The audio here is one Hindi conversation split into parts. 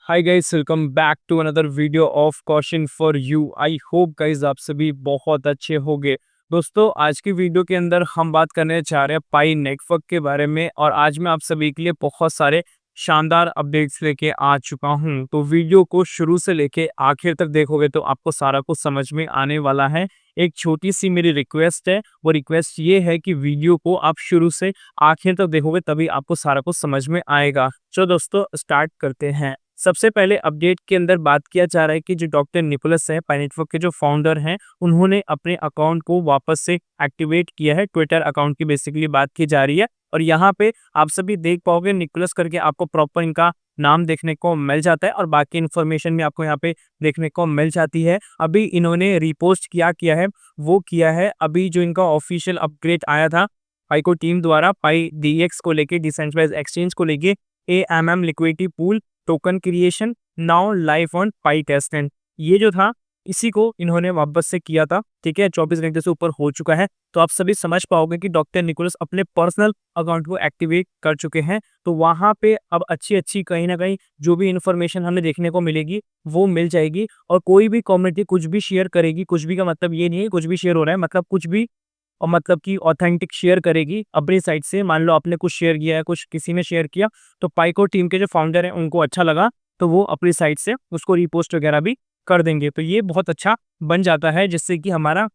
Hi guys, welcome back to another video of question for you. I hope guys आप सभी बहुत अच्छे होंगे। दोस्तों, आज की वीडियो के अंदर हम बात करने जा रहे हैं पाई नेटवर्क के बारे में और आज मैं आप सभी के लिए बहुत सारे शानदार अपडेट्स लेके आ चुका हूं। तो वीडियो को शुरू से लेके आखिर तक देखोगे तो आपको सारा कुछ समझ में आने वाला है। एक छोटी सी मेरी रिक्वेस्ट है, वो रिक्वेस्ट ये है कि वीडियो को आप शुरू से आखिर तक देखोगे तभी आपको सारा कुछ समझ में आएगा। चलो दोस्तों, स्टार्ट करते हैं। सबसे पहले अपडेट के अंदर बात किया जा रहा है कि जो डॉक्टर निकोलस है, पाई नेटवर्क के जो फाउंडर हैं, उन्होंने अपने अकाउंट को वापस से एक्टिवेट किया है। ट्विटर अकाउंट की बेसिकली बात की जा रही है और यहाँ पे आप सभी देख पाओगे निकोलस करके आपको प्रॉपर इनका नाम देखने को मिल जाता है और बाकी इन्फॉर्मेशन भी आपको यहाँ पे देखने को मिल जाती है। अभी इन्होंने रिपोस्ट किया है, वो किया है अभी जो इनका ऑफिशियल अपग्रेड आया था पाई को टीम द्वारा, पाई डीएक्स को लेके, डिसेंट्रलाइज्ड एक्सचेंज को लेके, AMM liquidity pool token creation now live on pi testnet. ये जो था इसी को इन्होंने वापस से किया था। ठीक है, 24 घंटे से ऊपर हो चुका है। तो आप सभी समझ पाओगे कि डॉक्टर निकोलस अपने पर्सनल अकाउंट को एक्टिवेट कर चुके हैं। तो वहां पे अब अच्छी कहीं ना कहीं जो भी इंफॉर्मेशन हमें देखने को मिलेगी वो मिल जाएगी। और कोई भी कम्युनिटी कुछ भी शेयर करेगी, कुछ भी का मतलब ये नहीं है कुछ भी शेयर हो रहा है, मतलब कुछ भी, और मतलब कि ऑथेंटिक शेयर करेगी अपनी साइड से। मान लो आपने कुछ शेयर किया है, कुछ किसी ने शेयर किया, तो पाइको टीम के जो फाउंडर हैं उनको अच्छा लगा तो वो अपनी साइड से उसको रिपोस्ट वगैरह भी कर देंगे। तो ये बहुत अच्छा बन जाता है, जिससे कि हमारा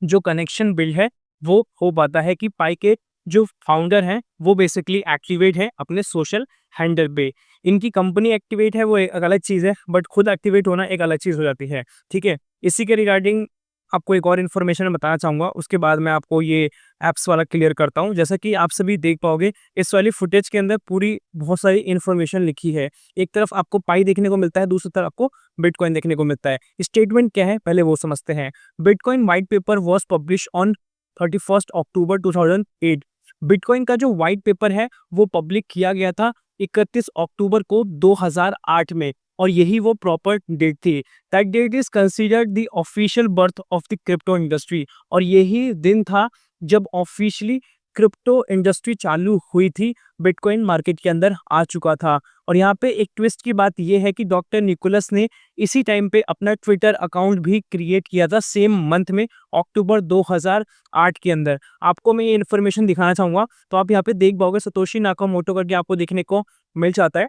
जो कनेक्शन बिल्ड है वो हो पाता है कि पाई के जो फाउंडर हैं वो बेसिकली एक्टिवेट है अपने सोशल हैंडल पे। इनकी कंपनी एक्टिवेट है वो एक अलग चीज़ है, बट खुद एक्टिवेट होना एक अलग चीज़ हो जाती है। ठीक है, इसी के रिगार्डिंग आपको एक और इन्फॉर्मेशन बताना चाहूँगा, उसके बाद मैं आपको ये ऐप्स वाला क्लियर करता हूँ। जैसा कि आप सभी देख पाओगे इस वाली फुटेज के अंदर पूरी बहुत सारी इन्फॉर्मेशन लिखी है। एक तरफ आपको पाई देखने को मिलता है, दूसरी तरफ आपको बिटकॉइन देखने को मिलता है। स्टेटमेंट क्या है पहले वो समझते हैं। Bitcoin white paper was publish on 31 October 2008। Bitcoin का जो व्हाइट पेपर है वो पब्लिक किया गया था 31 अक्टूबर को 2008 में, और यही वो प्रॉपर डेट थी। That date is considered the official birth of the crypto industry. और यही दिन था जब ऑफिशियली क्रिप्टो इंडस्ट्री चालू हुई थी, बिटकॉइन मार्केट के अंदर आ चुका था। और यहाँ पे एक ट्विस्ट की बात यह है कि डॉक्टर निकोलस ने इसी टाइम पे अपना ट्विटर अकाउंट भी क्रिएट किया था, सेम मंथ में, अक्टूबर 2008 के अंदर। आपको मैं ये इन्फॉर्मेशन दिखाना चाहूंगा, तो आप यहाँ पे देख पाओगे सतोशी नाकामोटो करके आपको देखने को मिल जाता है।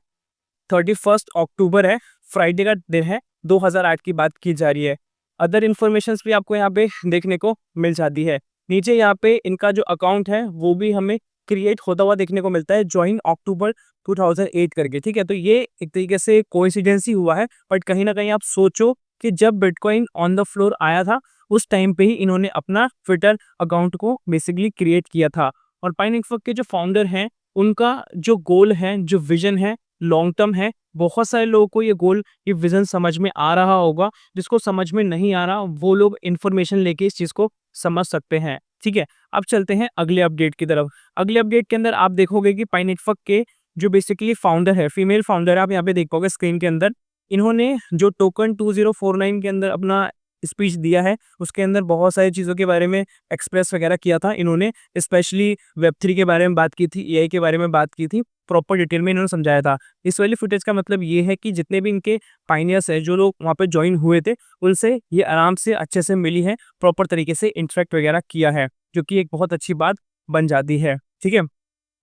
31 अक्टूबर है, फ्राइडे का दिन है, 2008 की बात की जा रही है। अदर इन्फॉर्मेशन भी आपको यहाँ पे देखने को मिल जाती है। नीचे यहाँ पे इनका जो अकाउंट है वो भी हमें क्रिएट होता हुआ देखने को मिलता है, ज्वाइन अक्टूबर 2008 करके। ठीक है, तो ये एक तरीके से कोइंसिडेंस ही हुआ है, बट कहीं ना कहीं आप सोचो कि जब बिटकॉइन ऑन द फ्लोर आया था उस टाइम पे ही इन्होंने अपना ट्विटर अकाउंट को बेसिकली क्रिएट किया था। और पाई नेटवर्क के जो फाउंडर हैं उनका जो गोल है, जो विजन है, लॉन्ग टर्म है। बहुत सारे लोगों को ये गोल, ये विजन समझ में आ रहा होगा। जिसको समझ में नहीं आ रहा वो लोग इन्फॉर्मेशन लेके इस चीज को समझ सकते हैं। ठीक है, अब चलते हैं अगले अपडेट की तरफ। अगले अपडेट के अंदर आप देखोगे कि पाई नेटवर्क के जो बेसिकली फाउंडर है, फीमेल फाउंडर है, आप यहाँ पे देख पाओगे स्क्रीन के अंदर, इन्होंने जो टोकन 2049 के अंदर अपना स्पीच दिया है उसके अंदर बहुत सारी चीज़ों के बारे में एक्सप्रेस वगैरह किया था इन्होंने। स्पेशली वेब3 के बारे में बात की थी, एआई के बारे में बात की थी, प्रॉपर डिटेल में इन्होंने समझाया था। इस वाली फुटेज का मतलब ये है कि जितने भी इनके पाइनियर्स है, जो लोग वहाँ पे ज्वाइन हुए थे, उनसे ये आराम से अच्छे से मिली है, प्रॉपर तरीके से इंटरेक्ट वगैरह किया है, जो कि एक बहुत अच्छी बात बन जाती है। ठीक है,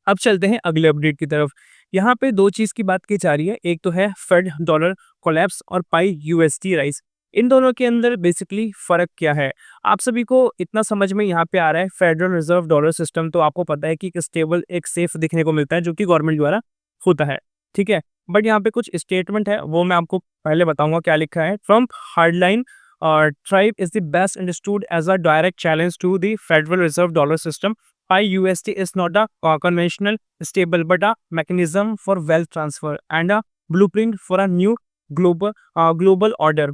अब चलते हैं अगले अपडेट की तरफ। यहाँ पे दो चीज़ की बात की जा रही है, एक तो है फेड डॉलर कोलैप्स और पाई यूएसडी राइज। इन दोनों के अंदर बेसिकली फर्क क्या है आप सभी को इतना समझ में यहाँ पे आ रहा है। फेडरल रिजर्व डॉलर सिस्टम तो आपको पता है कि एक स्टेबल, एक सेफ दिखने को मिलता है जो कि गवर्नमेंट द्वारा होता है। ठीक है, बट यहाँ पे कुछ स्टेटमेंट है वो मैं आपको पहले बताऊंगा क्या लिखा है। Trump hardline tribe is the best understood as a direct challenge to the federal reserve dollar system. Pi USD is not a conventional stable but a mechanism for wealth transfer and a blueprint for a new global order।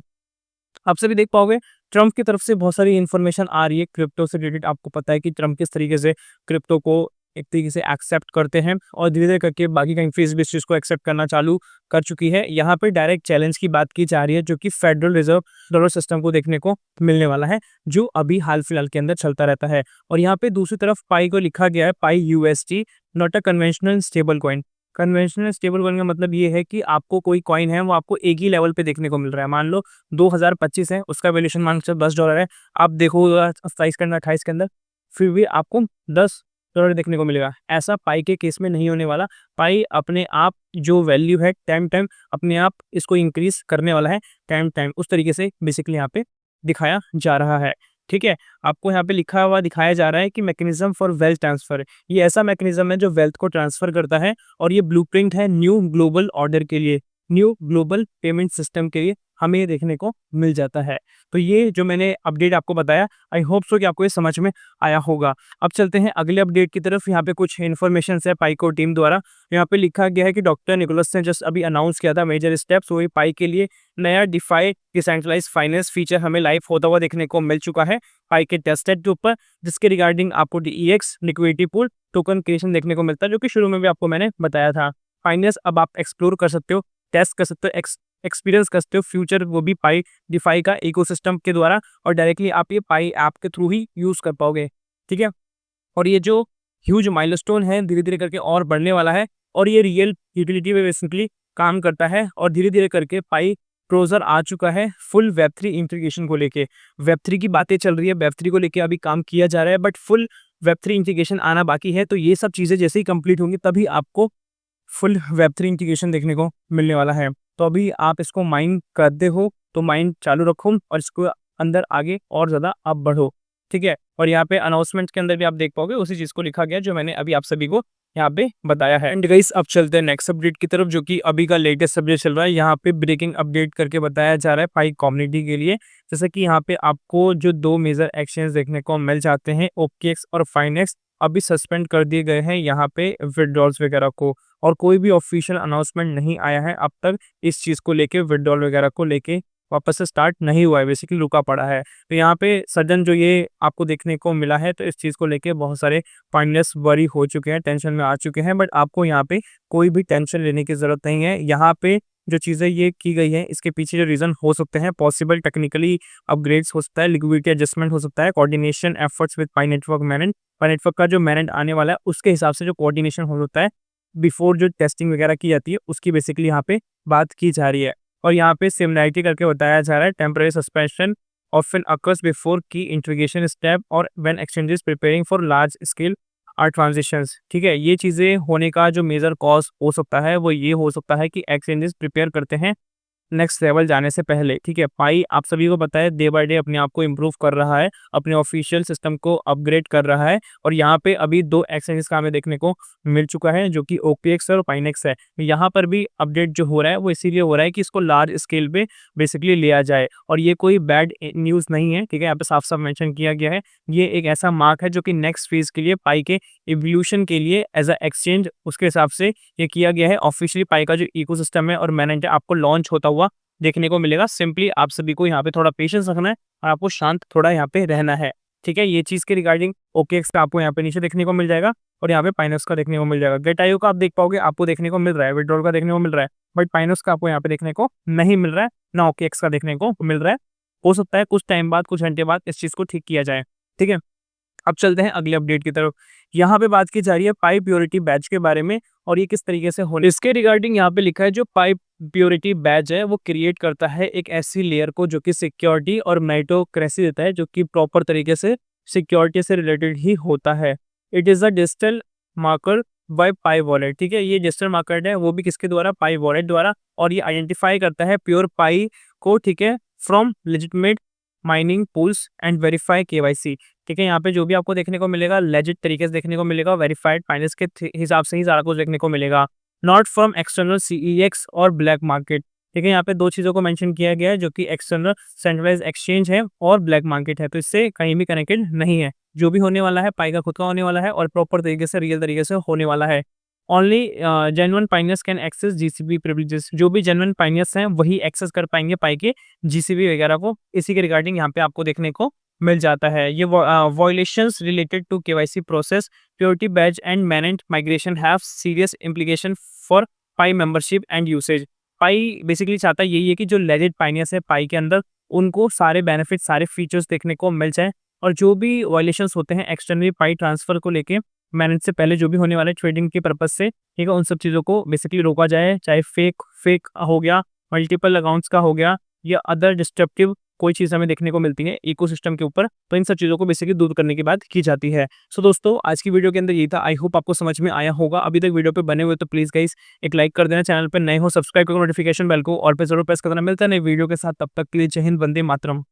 आप सभी देख पाओगे ट्रम्प की तरफ से बहुत सारी इन्फॉर्मेशन आ रही है क्रिप्टो से रिलेटेड। आपको पता है कि ट्रम्प किस तरीके से क्रिप्टो को एक तरीके से एक्सेप्ट करते हैं और धीरे धीरे करके बाकी कंट्रीज भी इस चीज़ को एक्सेप्ट करना चालू कर चुकी है। यहाँ पे डायरेक्ट चैलेंज की बात की जा रही है जो कि फेडरल रिजर्व डॉलर सिस्टम को देखने को मिलने वाला है, जो अभी हाल फिलहाल के अंदर चलता रहता है। और यहाँ पे दूसरी तरफ पाई को लिखा गया है पाई USD, not a conventional stable coin. Conventional stable coin का मतलब ये है कि आपको कोई कॉइन है वो आपको एक ही लेवल पे देखने को मिल रहा है। मान लो 2025 है, उसका वैल्यूएशन मान लो $10 है, आप देखो 27 के अंदर 28 के अंदर, फिर भी आपको $10 देखने को मिलेगा। ऐसा पाई के केस में नहीं होने वाला। पाई अपने आप जो वैल्यू है टाइम टाइम अपने आप इसको इंक्रीज करने वाला है टाइम टाइम, उस तरीके से बेसिकली यहाँ पे दिखाया जा रहा है। ठीक है, आपको यहाँ पे लिखा हुआ दिखाया जा रहा है कि मैकेनिज्म फॉर वेल्थ ट्रांसफर, ये ऐसा मैकेनिज्म है जो वेल्थ को ट्रांसफर करता है और ये ब्लूप्रिंट है न्यू ग्लोबल ऑर्डर के लिए, न्यू ग्लोबल पेमेंट सिस्टम के लिए हमें ये देखने को मिल जाता है। तो ये जो मैंने अपडेट आपको बताया, आई होप सो कि आपको ये समझ में आया होगा। अब चलते हैं अगले अपडेट की तरफ। यहाँ पे कुछ इन्फॉर्मेशन है पाईको टीम द्वारा। यहाँ पे लिखा गया है कि डॉक्टर निकोलस ने जस्ट अभी अनाउंस किया था मेजर स्टेप्स, वही पाई के लिए नया डिफाई डिसेंट्रलाइज फाइनेंस फीचर हमें लाइव होता हुआ देखने को मिल चुका है पाई के टेस्टनेट के ऊपर, जिसके रिगार्डिंग आपको DEX liquidity pool token creation देखने को मिलता है, जो कि शुरू में भी आपको मैंने बताया था। फाइनेंस अब आप एक्सप्लोर कर सकते हो, टेस्ट कर सकते हो, एक्सपीरियंस कर सकते हो फ्यूचर, वो भी पाई डिफाई का इकोसिस्टम के द्वारा, और डायरेक्टली आप ये पाई ऐप के थ्रू ही यूज कर पाओगे। ठीक है, और ये जो ह्यूज माइलस्टोन है धीरे धीरे करके और बढ़ने वाला है, और ये रियल यूटिलिटी में बेसिकली काम करता है, और धीरे धीरे करके पाई क्लोजर आ चुका है फुल वेब3 इंटीग्रेशन को लेके। वेब3 की बातें चल रही है, वेब3 को लेके अभी काम किया जा रहा है, बट फुल वेब3 इंटीग्रेशन आना बाकी है। तो ये सब चीज़ें जैसे ही कंप्लीट होंगी तभी आपको फुल वेब3 इंटीग्रेशन देखने को मिलने वाला है। तो अभी आप इसको माइंड करते हो तो माइंड चालू रखो और इसको अंदर आगे और ज़्यादा आप बढ़ो। ठीक है, और यहाँ पे अनाउंसमेंट के अंदर भी आप देख पाओगे उसी चीज़ को लिखा गया जो मैंने अभी आप सभी को यहाँ पे बताया है। एंड गाइस अब चलते हैं नेक्स्ट अपडेट की तरफ, जो कि अभी का लेटेस्ट अपडेट चल रहा है। यहाँ पे ब्रेकिंग अपडेट करके बताया जा रहा है पाई कम्युनिटी के लिए, जैसे कि यहाँ पे आपको जो 2 मेजर एक्सचेंज देखने को मिल जाते हैं, OKX और फाइनेक्स, अभी सस्पेंड कर दिए गए हैं यहाँ पे विड्रॉल्स वगैरह को, और कोई भी ऑफिशियल अनाउंसमेंट नहीं आया है अब तक इस चीज़ को लेके, विड्रॉल वगैरह को लेके वापस से स्टार्ट नहीं हुआ है, बेसिकली रुका पड़ा है। तो यहाँ पे सडन जो ये आपको देखने को मिला है, तो इस चीज़ को लेके बहुत सारे फाइनेंस वरी हो चुके हैं, टेंशन में आ चुके हैं, बट आपको यहाँ पे कोई भी टेंशन लेने की ज़रूरत नहीं है। यहाँ पे जो चीज़ें ये की गई है इसके पीछे जो रीज़न हो सकते हैं, पॉसिबल टेक्निकली अपग्रेड्स हो सकता है, लिक्विडिटी एडजस्टमेंट हो सकता है, coordination efforts with pi network manage, pi network का जो मैनेज आने वाला है उसके हिसाब से जो कोऑर्डिनेशन हो सकता है बिफोर जो टेस्टिंग वगैरह की जाती है, उसकी बेसिकली यहाँ पे बात की जा रही है। और यहाँ पे सिमिलैरिटी करके बताया जा रहा है, temporary suspension often occurs before key integration step और when exchanges preparing for large scale are transitions. ठीक है, ये चीज़ें होने का जो मेजर कॉज हो सकता है वो ये हो सकता है कि एक्सचेंजेस प्रिपेयर करते हैं नेक्स्ट लेवल जाने से पहले। ठीक है, पाई आप सभी को पता है डे बाय डे अपने आप को इम्प्रूव कर रहा है, अपने ऑफिशियल सिस्टम को अपग्रेड कर रहा है, और यहाँ पे अभी 2 एक्सचेंजेस का हमें देखने को मिल चुका है, जो कि OKX और पाइनेक्स है। यहाँ पर भी अपडेट जो हो रहा है वो इसीलिए हो रहा है कि इसको लार्ज स्केल पे बेसिकली लिया जाए, और ये कोई बैड न्यूज़ नहीं है। ठीक है, यहाँ पे साफ साफ मेंशन किया गया है, ये एक ऐसा मार्क है जो कि नेक्स्ट फेज के लिए पाई के इवोल्यूशन के लिए एज अ एक्सचेंज उसके हिसाब से ये किया गया है। ऑफिशियली पाई का जो इकोसिस्टम है और मैनेज आपको लॉन्च होता हुआ देखने को मिलेगा। सिंपली आप सभी को यहाँ पे थोड़ा पेशेंस रखना है और आपको शांत थोड़ा यहाँ पे रहना है। ठीक है, ये चीज़ के रिगार्डिंग OKX का आपको यहाँ पे नीचे देखने को मिल जाएगा, और यहाँ पे पाइनेक्स का देखने को मिल जाएगा। गेट.io का आप देख पाओगे, आपको देखने को मिल रहा है, विड्रॉल का देखने को मिल रहा है, बट पाइनेक्स का आपको यहाँ पे देखने को नहीं मिल रहा है, ना OKX का देखने को मिल रहा है। हो सकता है कुछ टाइम बाद, कुछ घंटे बाद इस चीज़ को ठीक किया जाए। ठीक है, अब चलते हैं अगले अपडेट की तरफ। यहाँ पे बात की जा रही है पाई प्योरिटी बैच के बारे में, और ये किस तरीके से होने इसके रिगार्डिंग यहाँ पे लिखा है, जो पाई प्योरिटी बैच है वो क्रिएट करता है एक ऐसी लेयर को जो कि सिक्योरिटी और मेरिटोक्रेसी देता है, जो कि प्रॉपर तरीके से सिक्योरिटी से रिलेटेड ही होता है। It is a digital marker by pi wallet. ठीक है, ये डिजिटल मार्कर है वो भी किसके द्वारा, पाई वॉलेट द्वारा, और ये आइडेंटिफाई करता है प्योर पाई को, ठीक है, from legitimate mining pools and verify KYC। ठीक है, यहाँ पे जो भी आपको देखने को मिलेगा लेजिट तरीके से देखने को मिलेगा, वेरीफाइड फाइनेंस के हिसाब से ही सारा कुछ देखने को मिलेगा, नॉट फ्रॉम एक्सटर्नल CEX और ब्लैक मार्केट। ठीक है, यहाँ पे 2 चीज़ों को मेंशन किया गया है, जो कि एक्सटर्नल सेंट्रलाइज एक्सचेंज है और ब्लैक मार्केट है, तो इससे कहीं भी कनेक्टेड नहीं है। जो भी होने वाला है पाई का खुद का होने वाला है, और प्रॉपर तरीके से रियल तरीके से होने वाला है। Only genuine pioneers can access GCP privileges. जो भी जेन्युइन पाइनियर्स हैं वही एक्सेस कर पाएंगे पाई के GCP वगैरह को। इसी के रिगार्डिंग यहाँ पे आपको देखने को मिल जाता है। ये violations related to KYC process, purity batch and manage migration have serious implication for Pi membership and usage. Pi basically चाहता है यही है कि जो लेजिट पाइनियर्स है पाई के अंदर, उनको सारे बेनिफिट, सारे फीचर्स देखने को मिल जाए, और जो भी वायलेशंस होते हैं एक्सटर्नली पाई ट्रांसफर को लेके मैनेज से पहले जो भी होने वाले ट्रेडिंग के पर्पज से, ठीक है, उन सब चीज़ों को बेसिकली रोका जाए, चाहे फेक हो गया, मल्टीपल अकाउंट्स का हो गया या अदर डिस्ट्रप्टिव कोई चीज़ हमें देखने को मिलती है इकोसिस्टम के ऊपर, तो इन सब चीज़ों को बेसिकली दूर करने की बात की जाती है। सो दोस्तों, आज की वीडियो के अंदर यही था। आई होप आपको समझ में आया होगा। अभी तक वीडियो पे बने हुए तो प्लीज़ गाइस एक लाइक कर देना, चैनल पे नए हो सब्सक्राइब करके नोटिफिकेशन बेल को और पे जरूर प्रेस कर देना। मिलता है नई वीडियो के साथ, तब तक के लिए जय हिंद, वंदे मातरम।